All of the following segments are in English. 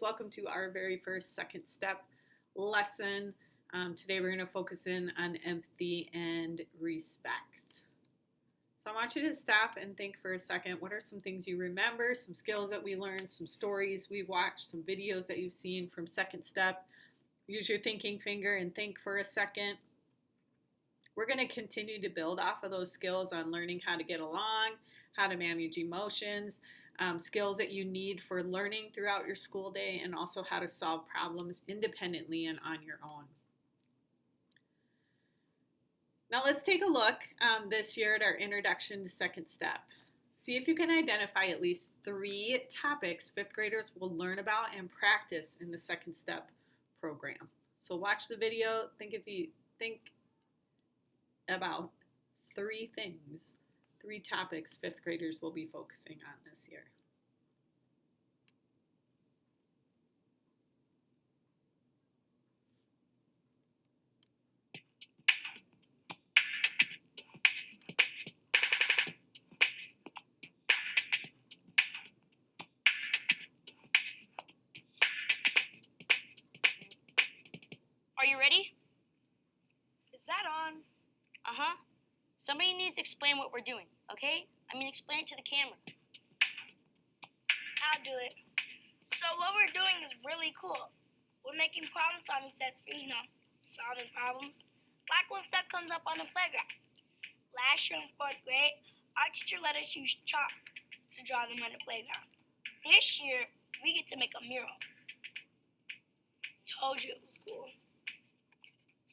Welcome to our very first second step lesson. Today we're going to focus in on empathy and respect. So I want you to stop and think for a second. What are some things you remember, some skills that we learned, some stories we've watched, some videos that you've seen from second step? Use your thinking finger and think for a second. We're going to continue to build off of those skills on learning how to get along, how to manage emotions, skills that you need for learning throughout your school day, and also how to solve problems independently and on your own. Now let's take a look this year at our introduction to second step. See if you can identify at least 3 topics fifth graders will learn about and practice in the second step program. So watch the video, think about 3 things, 3 topics fifth graders will be focusing on this year. Are you ready? Is that on? Uh-huh. Somebody needs to explain what we're doing, okay? Explain it to the camera. I'll do it. So what we're doing is really cool. We're making problem-solving sets for, solving problems. Like one that comes up on the playground. Last year in 4th grade, our teacher let us use chalk to draw them on the playground. This year, we get to make a mural. Told you it was cool.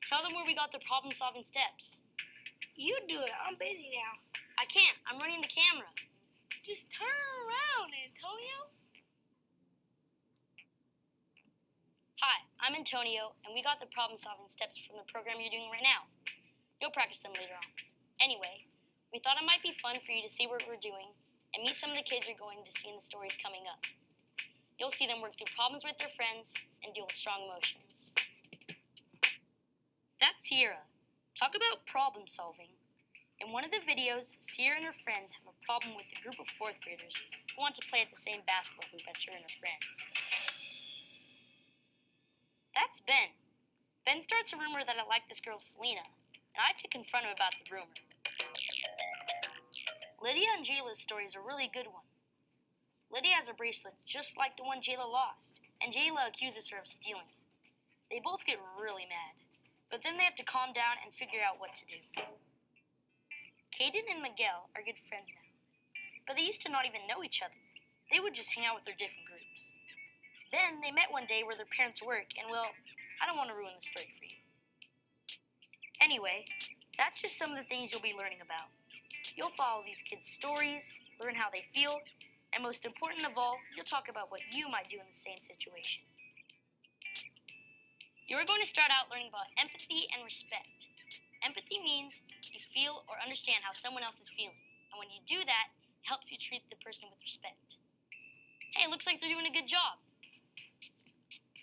Tell them where we got the problem-solving steps. You do it. I'm busy now. I can't. I'm running the camera. Just turn around, Antonio. Hi, I'm Antonio, and we got the problem-solving steps from the program you're doing right now. You'll practice them later on. Anyway, we thought it might be fun for you to see what we're doing and meet some of the kids you're going to see in the stories coming up. You'll see them work through problems with their friends and deal with strong emotions. That's Sierra. Talk about problem solving. In one of the videos, Sierra and her friends have a problem with a group of 4th graders who want to play at the same basketball hoop as her and her friends. That's Ben. Ben starts a rumor that I like this girl Selena, and I have to confront him about the rumor. Lydia and Jayla's story is a really good one. Lydia has a bracelet just like the one Jayla lost, and Jayla accuses her of stealing it. They both get really mad. But then they have to calm down and figure out what to do. Caden and Miguel are good friends now, but they used to not even know each other. They would just hang out with their different groups. Then they met one day where their parents work, and well, I don't want to ruin the story for you. Anyway, that's just some of the things you'll be learning about. You'll follow these kids' stories, learn how they feel, and most important of all, you'll talk about what you might do in the same situation. You're going to start out learning about empathy and respect. Empathy means you feel or understand how someone else is feeling. And when you do that, it helps you treat the person with respect. Hey, looks like they're doing a good job.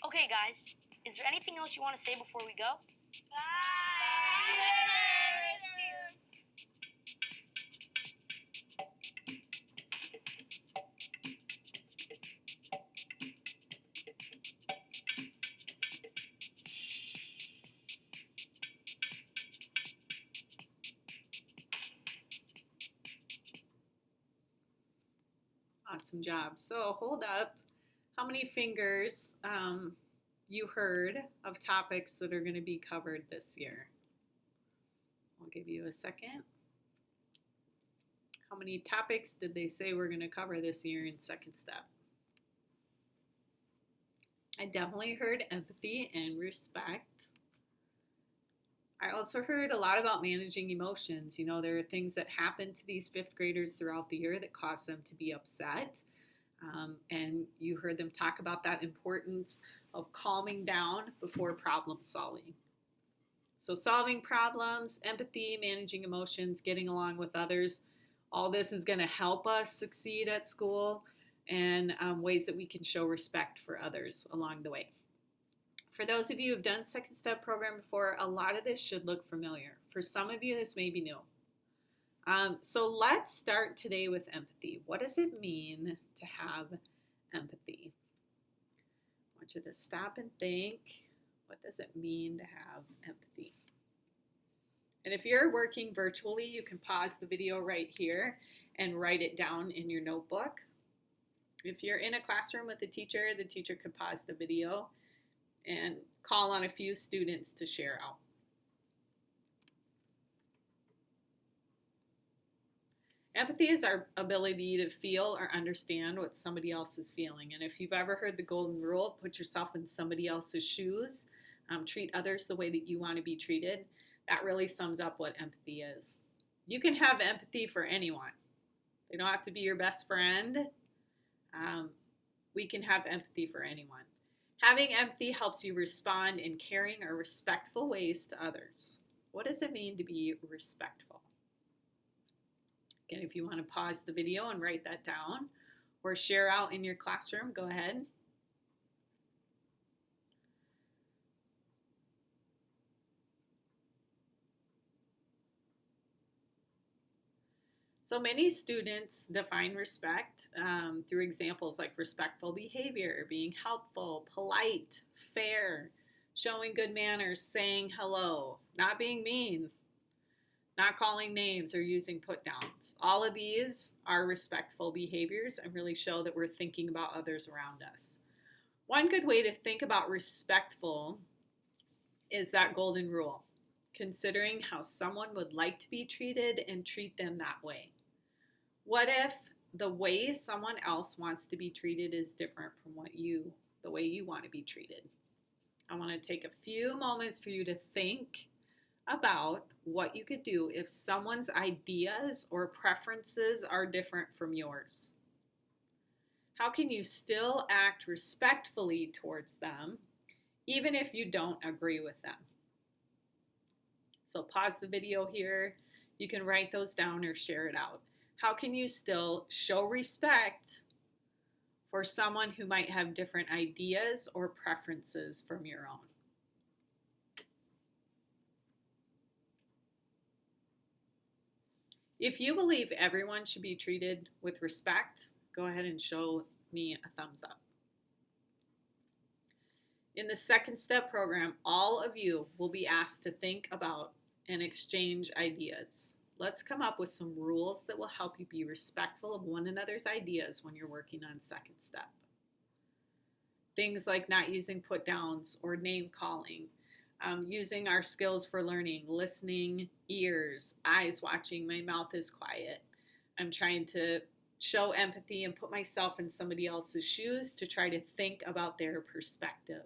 Okay, guys, is there anything else you want to say before we go? Bye. Awesome job. So hold up. How many fingers you heard of topics that are going to be covered this year? I'll give you a second. How many topics did they say we're going to cover this year in second step? I definitely heard empathy and respect. I also heard a lot about managing emotions. There are things that happen to these 5th graders throughout the year that cause them to be upset. And you heard them talk about that importance of calming down before problem solving. So solving problems, empathy, managing emotions, getting along with others, all this is going to help us succeed at school and ways that we can show respect for others along the way. For those of you who have done second step program before, a lot of this should look familiar. For some of you, this may be new. So let's start today with empathy. What does it mean to have empathy? want you to stop and think, what does it mean to have empathy? And if you're working virtually, you can pause the video right here and write it down in your notebook. If you're in a classroom with the teacher could pause the video and call on a few students to share out. Empathy is our ability to feel or understand what somebody else is feeling. And if you've ever heard the golden rule, put yourself in somebody else's shoes, treat others the way that you want to be treated, that really sums up what empathy is. You can have empathy for anyone. They don't have to be your best friend. We can have empathy for anyone. Having empathy helps you respond in caring or respectful ways to others. What does it mean to be respectful? Again, if you want to pause the video and write that down or share out in your classroom, go ahead. So many students define respect through examples like respectful behavior, being helpful, polite, fair, showing good manners, saying hello, not being mean, not calling names or using put downs. All of these are respectful behaviors and really show that we're thinking about others around us. One good way to think about respectful is that golden rule, considering how someone would like to be treated and treat them that way. What if the way someone else wants to be treated is different from the way you want to be treated? I want to take a few moments for you to think about what you could do if someone's ideas or preferences are different from yours. How can you still act respectfully towards them, even if you don't agree with them? So pause the video here. You can write those down or share it out. How can you still show respect for someone who might have different ideas or preferences from your own? If you believe everyone should be treated with respect, go ahead and show me a thumbs up. In the second step program, all of you will be asked to think about and exchange ideas. Let's come up with some rules that will help you be respectful of one another's ideas when you're working on second step. Things like not using put downs or name calling, using our skills for learning, listening, ears, eyes watching, my mouth is quiet. I'm trying to show empathy and put myself in somebody else's shoes to try to think about their perspective.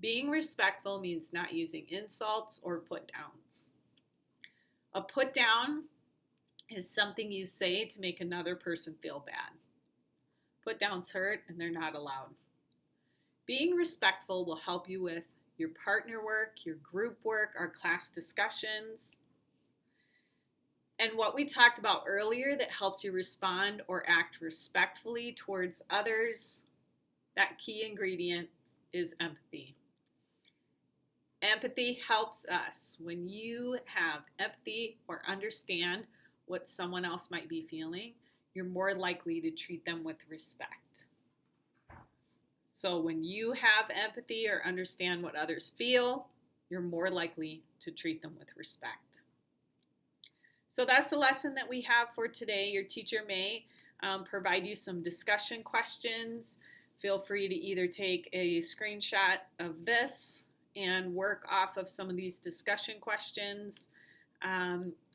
Being respectful means not using insults or put downs. A put down is something you say to make another person feel bad. Put downs hurt and they're not allowed. Being respectful will help you with your partner work, your group work, our class discussions. And what we talked about earlier that helps you respond or act respectfully towards others, that key ingredient is empathy. Empathy helps us. When you have empathy or understand what someone else might be feeling, you're more likely to treat them with respect. So when you have empathy or understand what others feel, you're more likely to treat them with respect. So that's the lesson that we have for today. Your teacher may provide you some discussion questions. Feel free to either take a screenshot of this and work off of some of these discussion questions,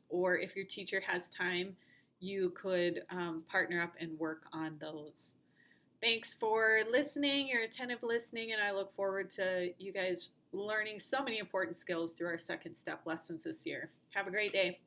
or if your teacher has time, you could partner up and work on those. Thanks for listening, your attentive listening, and I look forward to you guys learning so many important skills through our second step lessons this year. Have a great day.